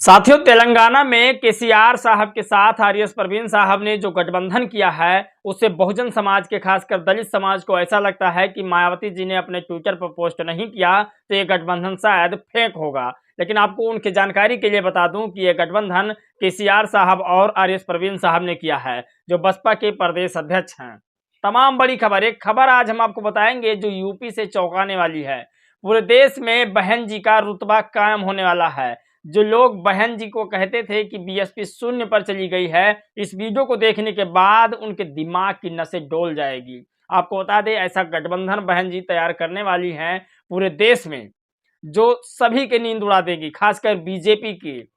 साथियों, तेलंगाना में केसीआर साहब के साथ आरएस परवीन साहब ने जो गठबंधन किया है उससे बहुजन समाज के खासकर दलित समाज को ऐसा लगता है कि मायावती जी ने अपने ट्विटर पर पोस्ट नहीं किया तो ये गठबंधन शायद फेक होगा। लेकिन आपको उनकी जानकारी के लिए बता दूं कि ये गठबंधन केसीआर साहब और आरएस परवीन साहब ने किया है, जो बसपा के प्रदेश अध्यक्ष हैं। तमाम बड़ी खबर, एक खबर आज हम आपको बताएंगे जो यूपी से चौंकाने वाली है। पूरे देश में बहन जी का रुतबा कायम होने वाला है। जो लोग बहन जी को कहते थे कि बीएसपी शून्य पर चली गई है, इस वीडियो को देखने के बाद उनके दिमाग की नसें डोल जाएगी। आपको बता दें, ऐसा गठबंधन बहन जी तैयार करने वाली हैं पूरे देश में, जो सभी की नींद उड़ा देगी, खासकर बीजेपी की।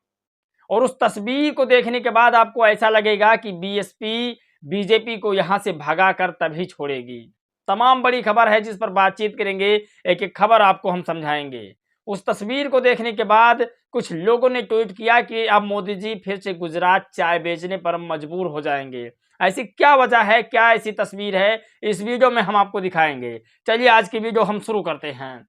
और उस तस्वीर को देखने के बाद आपको ऐसा लगेगा कि बीएसपी बीजेपी को यहां से भगा कर तभी छोड़ेगी। तमाम बड़ी खबर है जिस पर बातचीत करेंगे, एक एक खबर आपको हम समझाएंगे। उस तस्वीर को देखने के बाद कुछ लोगों ने ट्वीट किया कि अब मोदी जी फिर से गुजरात चाय बेचने पर मजबूर हो जाएंगे। ऐसी क्या वजह है, क्या ऐसी तस्वीर है, इस वीडियो में हम आपको दिखाएंगे। चलिए आज की वीडियो हम शुरू करते हैं।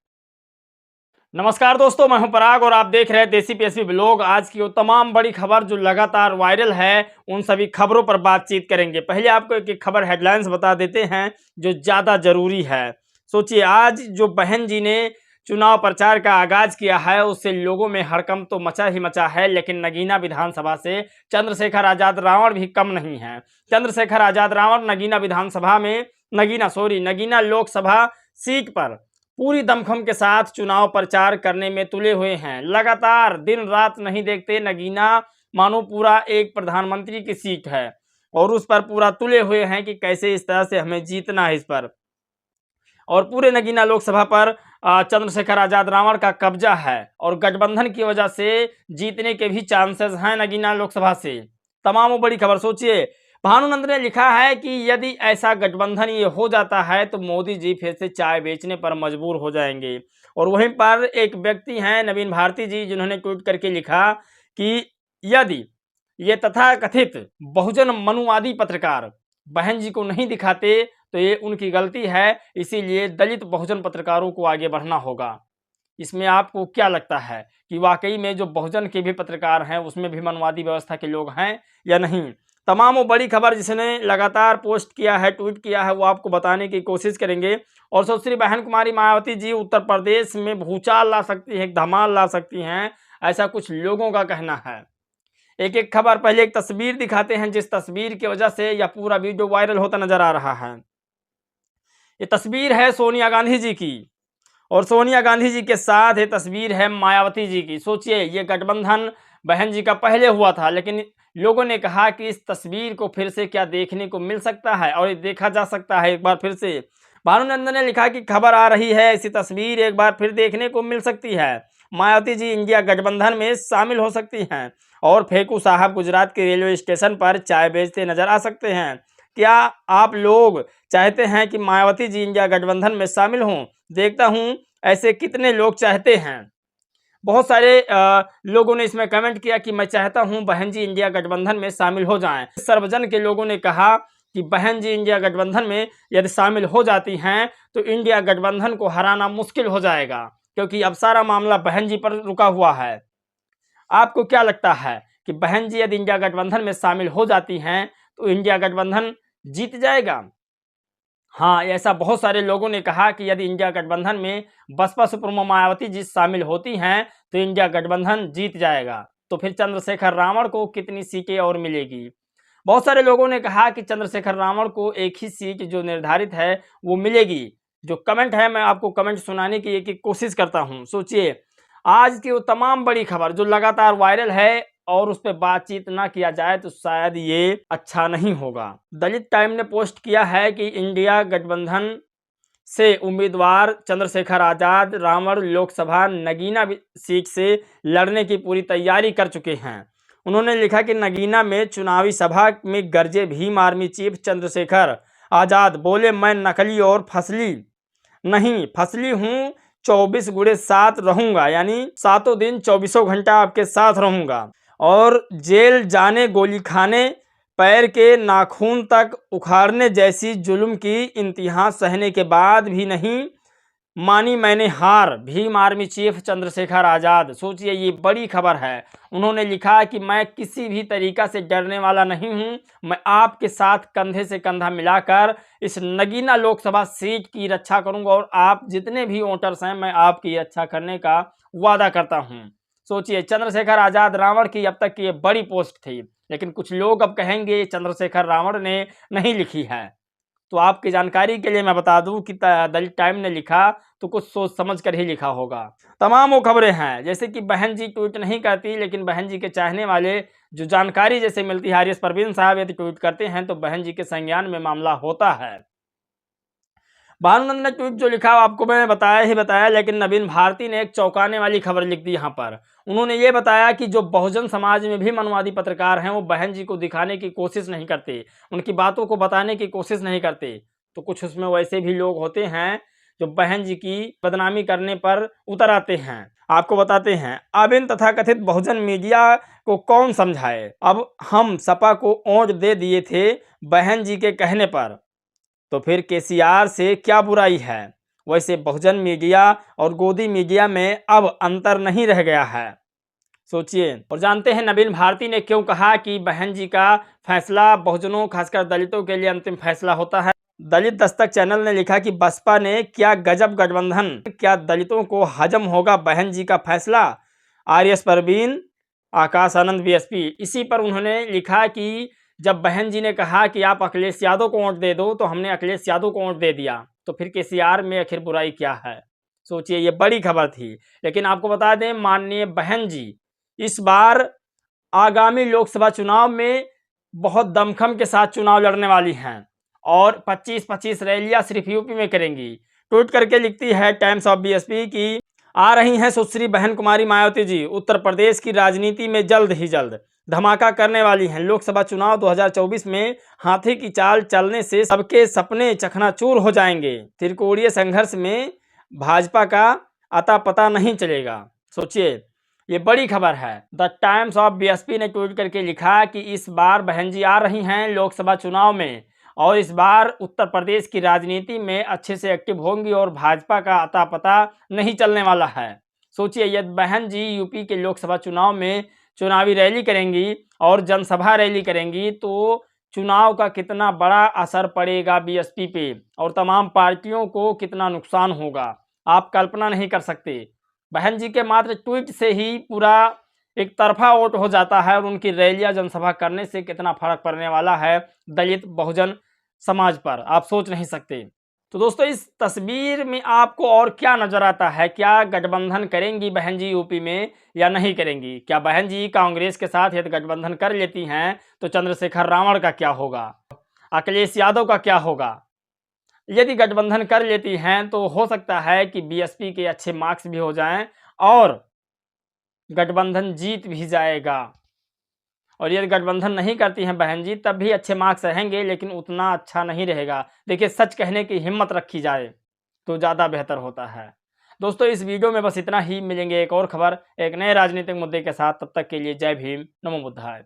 नमस्कार दोस्तों, मैं हूं पराग और आप देख रहे हैं देसी पीएसपी ब्लॉग। आज की वो तमाम बड़ी खबर जो लगातार वायरल है, उन सभी खबरों पर बातचीत करेंगे। पहले आपको एक एक खबर हेडलाइंस बता देते हैं जो ज़्यादा जरूरी है। सोचिए, आज जो बहन जी ने चुनाव प्रचार का आगाज किया है उससे लोगों में हड़कंप तो मचा ही मचा है, लेकिन नगीना विधानसभा से चंद्रशेखर आजाद रावण भी कम नहीं है। चंद्रशेखर आजाद रावण नगीना विधानसभा में नगीना लोकसभा सीट पर पूरी दमखम के साथ चुनाव प्रचार करने में तुले हुए हैं। लगातार दिन रात नहीं देखते। नगीना मानो पूरा एक प्रधानमंत्री की सीट है और उस पर पूरा तुले हुए हैं कि कैसे इस तरह से हमें जीतना है इस पर। और पूरे नगीना लोकसभा पर चंद्रशेखर आजाद रावण का कब्जा है और गठबंधन की वजह से जीतने के भी चांसेस हैं नगीना लोकसभा से। तमाम बड़ी खबर, सोचिए, भानुनंद ने लिखा है कि यदि ऐसा गठबंधन ये हो जाता है तो मोदी जी फिर से चाय बेचने पर मजबूर हो जाएंगे। और वहीं पर एक व्यक्ति हैं नवीन भारती जी, जिन्होंने ट्वीट करके लिखा कि यदि ये तथाकथित बहुजन मनुवादी पत्रकार बहन जी को नहीं दिखाते तो ये उनकी गलती है, इसीलिए दलित बहुजन पत्रकारों को आगे बढ़ना होगा। इसमें आपको क्या लगता है कि वाकई में जो बहुजन के भी पत्रकार हैं उसमें भी मनवादी व्यवस्था के लोग हैं या नहीं? तमाम वो बड़ी खबर जिसने लगातार पोस्ट किया है, ट्वीट किया है, वो आपको बताने की कोशिश करेंगे। और सुश्री बहन कुमारी मायावती जी उत्तर प्रदेश में भूचाल ला सकती हैं, धमाल ला सकती हैं, ऐसा कुछ लोगों का कहना है। एक एक खबर, पहले एक तस्वीर दिखाते हैं जिस तस्वीर की वजह से यह पूरा वीडियो वायरल होता नजर आ रहा है। ये तस्वीर है सोनिया गांधी जी की और सोनिया गांधी जी के साथ ये तस्वीर है मायावती जी की। सोचिए, ये गठबंधन बहन जी का पहले हुआ था, लेकिन लोगों ने कहा कि इस तस्वीर को फिर से क्या देखने को मिल सकता है और ये देखा जा सकता है एक बार फिर से। भानुनंदन ने लिखा कि खबर आ रही है, ऐसी तस्वीर एक बार फिर देखने को मिल सकती है। मायावती जी इंडिया गठबंधन में शामिल हो सकती हैं और फेकू साहब गुजरात के रेलवे स्टेशन पर चाय बेचते नजर आ सकते हैं। क्या आप लोग चाहते हैं कि मायावती जी इंडिया गठबंधन में शामिल हों? देखता हूं ऐसे कितने लोग चाहते हैं। बहुत सारे लोगों ने इसमें कमेंट किया कि मैं चाहता हूं बहन जी इंडिया गठबंधन में शामिल हो जाएं। सर्वजन के लोगों ने कहा कि बहन जी इंडिया गठबंधन में यदि शामिल हो जाती हैं तो इंडिया गठबंधन को हराना मुश्किल हो जाएगा, क्योंकि अब सारा मामला बहन जी पर रुका हुआ है। आपको क्या लगता है कि बहन जी यदि इंडिया गठबंधन में शामिल हो जाती हैं तो इंडिया गठबंधन जीत जाएगा? हाँ, ऐसा बहुत सारे लोगों ने कहा कि यदि इंडिया गठबंधन में बसपा सुप्रीमो मायावती जी शामिल होती हैं तो इंडिया गठबंधन जीत जाएगा। तो फिर चंद्रशेखर रावण को कितनी सीटें और मिलेगी? बहुत सारे लोगों ने कहा कि चंद्रशेखर रावण को एक ही सीट जो निर्धारित है वो मिलेगी। जो कमेंट है, मैं आपको कमेंट सुनाने की एक कोशिश करता हूँ। सोचिए, आज की वो तमाम बड़ी खबर जो लगातार वायरल है और उस पर बातचीत ना किया जाए तो शायद ये अच्छा नहीं होगा। दलित टाइम ने पोस्ट किया है कि इंडिया गठबंधन से उम्मीदवार चंद्रशेखर आजाद रावण लोकसभा नगीना सीट से लड़ने की पूरी तैयारी कर चुके हैं। उन्होंने लिखा कि नगीना में चुनावी सभा में गरजे भीम आर्मी चीफ चंद्रशेखर आजाद बोले, मैं नकली और फसली नहीं, फसली हूँ, 24x7 रहूंगा, यानी सातों दिन 24 घंटा आपके साथ रहूंगा और जेल जाने, गोली खाने, पैर के नाखून तक उखाड़ने जैसी जुल्म की इंतहा सहने के बाद भी नहीं मानी मैंने हार, भीम आर्मी चीफ चंद्रशेखर आजाद। सोचिए, ये बड़ी खबर है। उन्होंने लिखा कि मैं किसी भी तरीका से डरने वाला नहीं हूं, मैं आपके साथ कंधे से कंधा मिलाकर इस नगीना लोकसभा सीट की रक्षा करूंगा और आप जितने भी वोटर्स हैं, मैं आपकी रक्षा करने का वादा करता हूं। सोचिए, चंद्रशेखर आजाद रावण की अब तक की ये बड़ी पोस्ट थी, लेकिन कुछ लोग अब कहेंगे चंद्रशेखर रावण ने नहीं लिखी है। तो आपकी जानकारी के लिए मैं बता दूं कि दलित टाइम ने लिखा तो कुछ सोच समझ कर ही लिखा होगा। तमाम वो खबरें हैं, जैसे कि बहन जी ट्वीट नहीं करती, लेकिन बहन जी के चाहने वाले जो जानकारी जैसे मिलती है, आरएस परवीन साहब यदि ट्वीट करते हैं तो बहन जी के संज्ञान में मामला होता है। भानुनंद ने ट्वीट जो लिखा आपको मैंने बताया ही बताया, लेकिन नवीन भारती ने एक चौंकाने वाली खबर लिख दी यहाँ पर। उन्होंने ये बताया कि जो बहुजन समाज में भी मनवादी पत्रकार हैं वो बहन जी को दिखाने की कोशिश नहीं करते, उनकी बातों को बताने की कोशिश नहीं करते। तो कुछ उसमें वैसे भी लोग होते हैं जो बहन जी की बदनामी करने पर उतर आते हैं। आपको बताते हैं, अब इन तथाकथित बहुजन मीडिया को कौन समझाए। अब हम सपा को वोट दे दिए थे बहन जी के कहने पर, तो फिर केसीआर से क्या बुराई है। वैसे बहुजन मीडिया और गोदी मीडिया में अब अंतर नहीं रह गया है। सोचिए, और जानते हैं नवीन भारती ने क्यों कहा कि बहन जी का फैसला बहुजनों खासकर दलितों के लिए अंतिम फैसला होता है। दलित दस्तक चैनल ने लिखा कि बसपा ने क्या गजब गठबंधन, क्या दलितों को हजम होगा बहन जी का फैसला। RS Parveen, Akash Anand BSP. इसी पर उन्होंने लिखा कि जब बहन जी ने कहा कि आप अखिलेश यादव को वोट दे दो, तो हमने अखिलेश यादव को वोट दे दिया, तो फिर केसीआर में आखिर बुराई क्या है। सोचिए, ये बड़ी खबर थी। लेकिन आपको बता दें, माननीय बहन जी इस बार आगामी लोकसभा चुनाव में बहुत दमखम के साथ चुनाव लड़ने वाली हैं और 25-25 रैलियां सिर्फ यूपी में करेंगी। ट्वीट करके लिखती है टाइम्स ऑफ बीएसपी की, आ रही हैं सुश्री बहन कुमारी मायावती जी, उत्तर प्रदेश की राजनीति में जल्द ही जल्द धमाका करने वाली हैं। लोकसभा चुनाव 2024 में हाथी की चाल चलने से सबके सपने चकनाचूर हो जाएंगे। त्रिकोणीय संघर्ष में भाजपा का अता पता नहीं चलेगा। सोचिए, ये बड़ी खबर है। द टाइम्स ऑफ बीएसपी ने ट्वीट करके लिखा कि इस बार बहन जी आ रही हैं लोकसभा चुनाव में और इस बार उत्तर प्रदेश की राजनीति में अच्छे से एक्टिव होंगी और भाजपा का अता पता नहीं चलने वाला है। सोचिए, यदि बहन जी यूपी के लोकसभा चुनाव में चुनावी रैली करेंगी और जनसभा रैली करेंगी तो चुनाव का कितना बड़ा असर पड़ेगा बीएसपी पे और तमाम पार्टियों को कितना नुकसान होगा, आप कल्पना नहीं कर सकते। बहन जी के मात्र ट्वीट से ही पूरा एक तरफा वोट हो जाता है और उनकी रैलियां जनसभा करने से कितना फर्क पड़ने वाला है दलित बहुजन समाज पर, आप सोच नहीं सकते। तो दोस्तों, इस तस्वीर में आपको और क्या नजर आता है? क्या गठबंधन करेंगी बहन जी यूपी में या नहीं करेंगी? क्या बहन जी कांग्रेस के साथ यदि गठबंधन कर लेती हैं तो चंद्रशेखर रावण का क्या होगा, अखिलेश यादव का क्या होगा? यदि गठबंधन कर लेती हैं तो हो सकता है कि बीएसपी के अच्छे मार्क्स भी हो जाएं और गठबंधन जीत भी जाएगा। और यदि गठबंधन नहीं करती हैं बहन जी तब भी अच्छे मार्क्स रहेंगे, लेकिन उतना अच्छा नहीं रहेगा। देखिए, सच कहने की हिम्मत रखी जाए तो ज़्यादा बेहतर होता है। दोस्तों, इस वीडियो में बस इतना ही। मिलेंगे एक और खबर एक नए राजनीतिक मुद्दे के साथ, तब तक के लिए जय भीम, नमो बुद्धाय।